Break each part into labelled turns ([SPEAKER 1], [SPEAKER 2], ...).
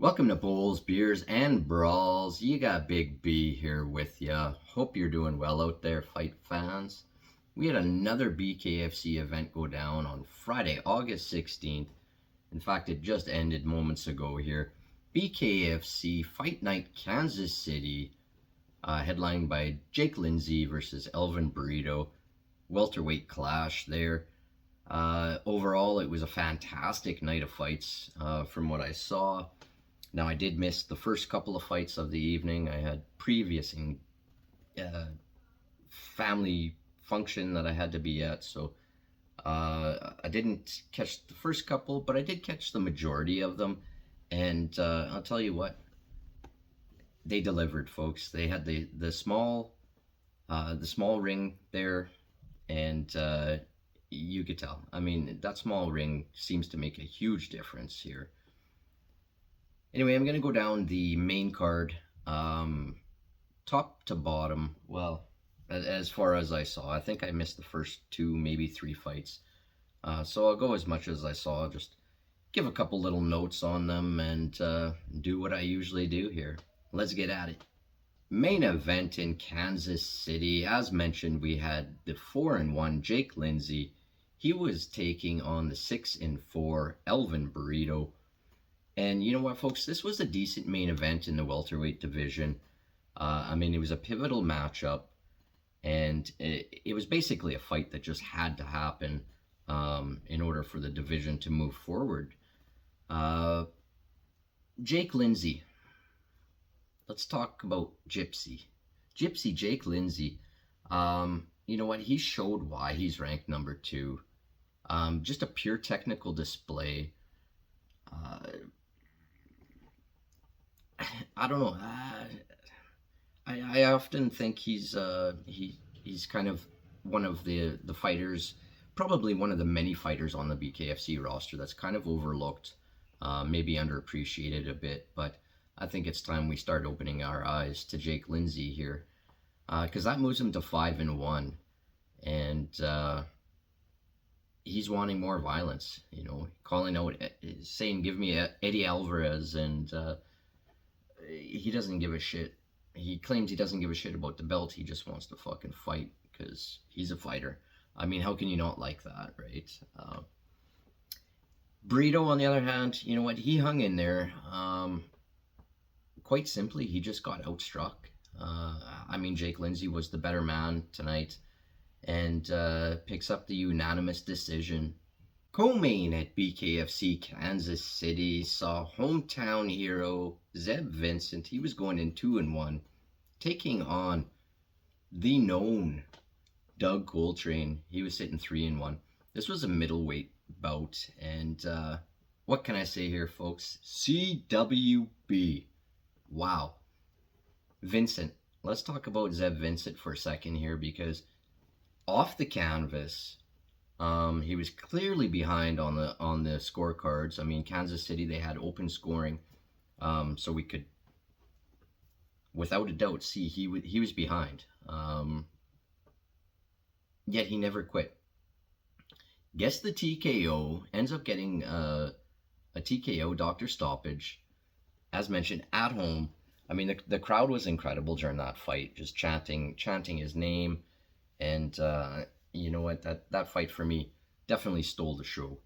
[SPEAKER 1] Welcome to Bowls, Beers, and Brawls. You got Big B here with ya. Hope you're doing well out there, fight fans. We had another BKFC event go down on Friday, August 16th. In fact, it just ended moments ago here. BKFC Fight Night Kansas City, headlined by Jake Lindsey versus Elvin Brito. Welterweight clash there. Overall, it was a fantastic night of fights from what I saw. Now, I did miss the first couple of fights of the evening. I had previous family function that I had to be at, so I didn't catch the first couple, but I did catch the majority of them. And I'll tell you what, they delivered, folks. They had the small ring there, and you could tell. I mean, that small ring seems to make a huge difference here. Anyway, I'm going to go down the main card, top to bottom. Well, as far as I saw, I think I missed the first two, maybe three fights. So I'll go as much as I saw, just give a couple little notes on them and do what I usually do here. Let's get at it. Main event in Kansas City. As mentioned, we had the 4-1 Jake Lindsey. He was taking on the 6-4 Elvin Brito. And you know what, folks? This was a decent main event in the welterweight division. I mean, it was a pivotal matchup, and it was basically a fight that just had to happen in order for the division to move forward. Jake Lindsey. Let's talk about Gypsy. Gypsy Jake Lindsey. You know what? He showed why he's ranked number 2. Just a pure technical display. I don't know. I often think he's kind of one of the fighters, probably one of the many fighters on the BKFC roster that's kind of overlooked, maybe underappreciated a bit. But I think it's time we start opening our eyes to Jake Lindsey here, because that moves him to 5-1, and he's wanting more violence. You know, calling out, saying, "Give me Eddie Alvarez," and he doesn't give a shit. He claims he doesn't give a shit about the belt. He just wants to fucking fight because he's a fighter. I mean, how can you not like that, right? Brito, on the other hand, you know what? He hung in there. Quite simply, he just got outstruck. I mean, Jake Lindsey was the better man tonight and picks up the unanimous decision. Co-main at BKFC Kansas City saw hometown hero Zeb Vincent. He was going in 2-1, taking on the known Doug Coltrane. He was sitting 3-1. This was a middleweight bout, and what can I say here, folks? CWB. Wow. Vincent. Let's talk about Zeb Vincent for a second here, because off the canvas, he was clearly behind on the scorecards. I mean, Kansas City, they had open scoring, so we could, without a doubt, see he was behind. Yet he never quit. Gets the TKO, ends up getting a TKO doctor stoppage, as mentioned, at home. I mean, the crowd was incredible during that fight, just chanting his name, and you know what? That fight for me definitely stole the show.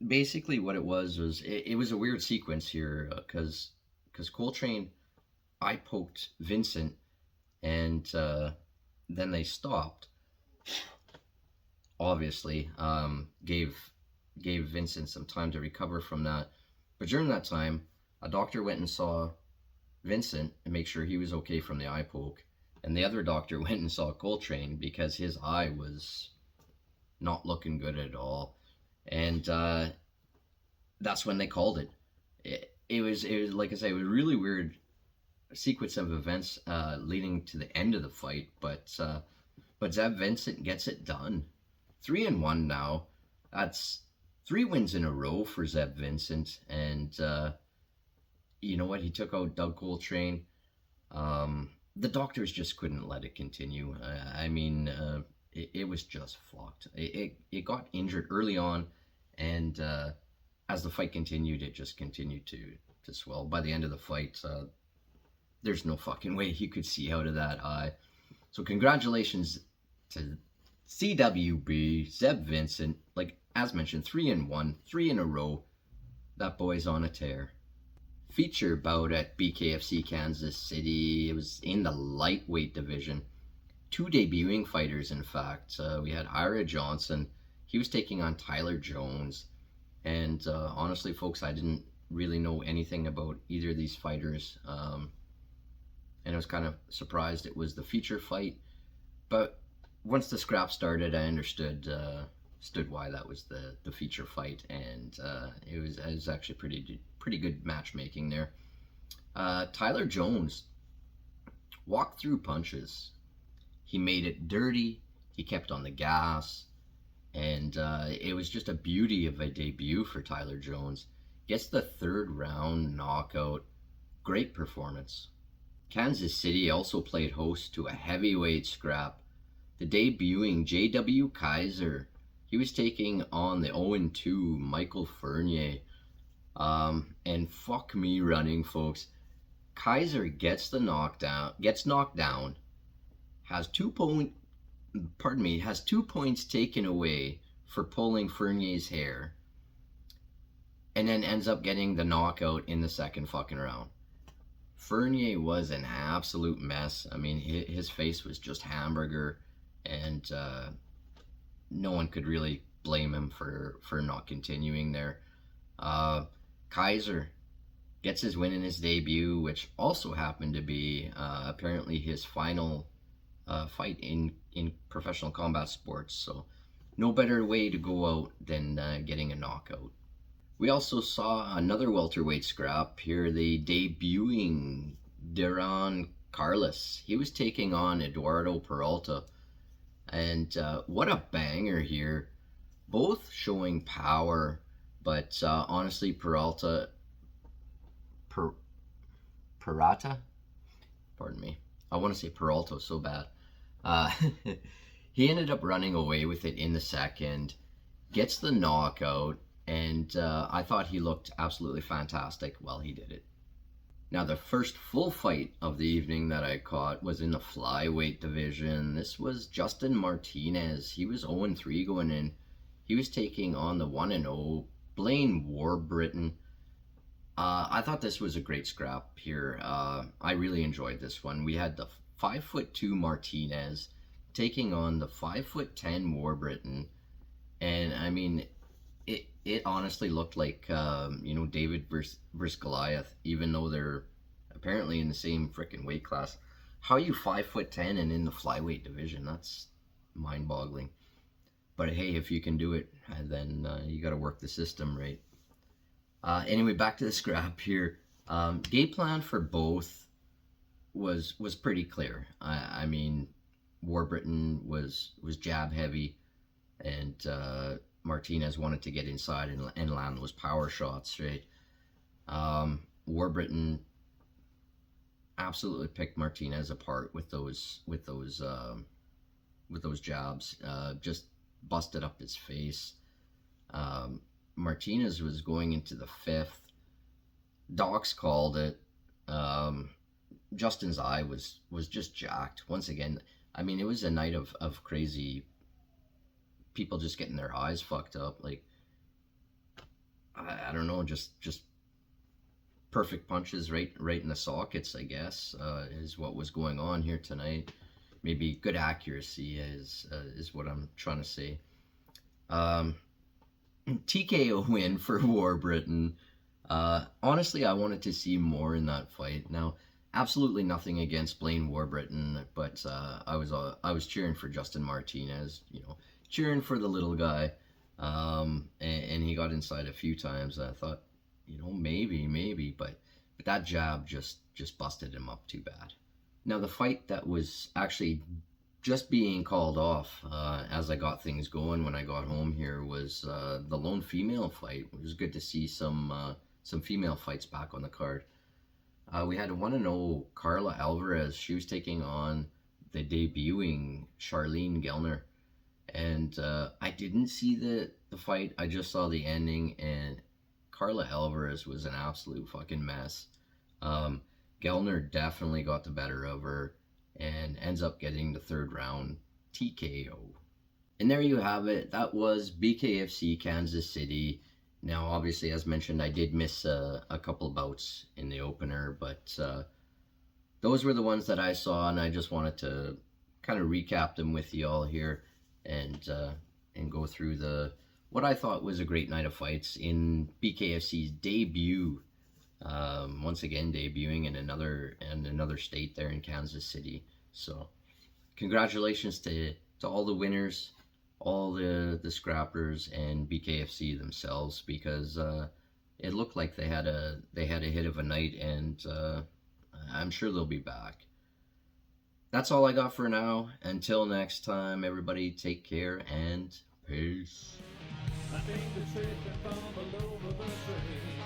[SPEAKER 1] Basically, what it was it was a weird sequence here, because Coltrane eye poked Vincent, and then they stopped. Obviously, gave Vincent some time to recover from that. But during that time, a doctor went and saw Vincent and make sure he was okay from the eye poke. And the other doctor went and saw Coltrane because his eye was not looking good at all. And that's when they called it. It was like I say, it was a really weird sequence of events leading to the end of the fight. But Zeb Vincent gets it done. 3-1 now. That's 3 wins in a row for Zeb Vincent. And you know what? He took out Doug Coltrane. The doctors just couldn't let it continue. I mean, it was just fucked. It got injured early on, and as the fight continued, it just continued to swell. By the end of the fight, there's no fucking way he could see out of that eye. So congratulations to CWB, Zeb Vincent. Like, as mentioned, 3-1, 3 in a row. That boy's on a tear. Feature bout at BKFC Kansas City. It was in the lightweight division. 2 debuting fighters, in fact. We had Ira Johnson. He was taking on Tyler Jones. And honestly, folks, I didn't really know anything about either of these fighters. And I was kind of surprised it was the feature fight. But once the scrap started, I understood why that was the feature fight, and it was actually pretty good matchmaking there. Tyler Jones walked through punches. He made it dirty. He kept on the gas, and it was just a beauty of a debut for Tyler Jones. Gets the 3rd round knockout. Great performance. Kansas City also played host to a heavyweight scrap. The debuting J.W. Kaiser. He was taking on the 0-2 Michael Fournier. And fuck me running, folks. Kaiser gets knocked down, has 2 points taken away for pulling Fournier's hair, and then ends up getting the knockout in the 2nd fucking round. Fournier was an absolute mess. I mean, his face was just hamburger, and no one could really blame him for not continuing there. Kaiser gets his win in his debut, which also happened to be apparently his final fight in professional combat sports. So no better way to go out than getting a knockout. We also saw another welterweight scrap here, the debuting Duran Carlos. He was taking on Eduardo Peralta. And what a banger here. Both showing power, but honestly, Peralta, pardon me, I want to say Peralta so bad. He ended up running away with it in the 2nd, gets the knockout, and I thought he looked absolutely fantastic while he did it. Now, the first full fight of the evening that I caught was in the flyweight division. This was Justin Martinez. He was 0-3 going in. He was taking on the 1-0 Blaine Warbriton. I thought this was a great scrap here. I really enjoyed this one. We had the 5'2" Martinez taking on the 5'10" Warbriton. And I mean, it honestly looked like, David versus Goliath, even though they're apparently in the same freaking weight class. How are you 5'10" and in the flyweight division? That's mind-boggling. But hey, if you can do it, then you got to work the system, right? Anyway, back to the scrap here. Game plan for both was pretty clear. I mean, Warbriton was jab heavy, and Martinez wanted to get inside and land those power shots, right? Warbriton absolutely picked Martinez apart with those jabs. Just busted up his face. Martinez was going into the 5th. Docs called it. Justin's eye was just jacked. Once again, I mean, it was a night of crazy people just getting their eyes fucked up. Like, I don't know, just perfect punches right in the sockets, I guess, is what was going on here tonight. Maybe good accuracy is what I'm trying to say. TKO win for Warbriton. Honestly, I wanted to see more in that fight. Now, absolutely nothing against Blaine Warbriton, but I was cheering for Justin Martinez, cheering for the little guy, and he got inside a few times. I thought, maybe, but that jab just busted him up too bad. Now, the fight that was actually just being called off as I got things going when I got home here was the lone female fight. It was good to see some female fights back on the card. We had a 1-0 Carla Alvarez. She was taking on the debuting Charlene Gellner. And I didn't see the fight. I just saw the ending, and Carla Alvarez was an absolute fucking mess. Um, Gellner definitely got the better of her and ends up getting the third round TKO. And there you have it. That was BKFC Kansas City. Now, obviously, as mentioned, I did miss a couple bouts in the opener, but those were the ones that I saw, and I just wanted to kind of recap them with you all here and go through what I thought was a great night of fights in BKFC's debut. Once again, debuting in another state there in Kansas City. So, congratulations to all the winners, all the scrappers, and BKFC themselves, because it looked like they had a hit of a night, and I'm sure they'll be back. That's all I got for now. Until next time, everybody, take care and peace. I think the truth and fumble over the train.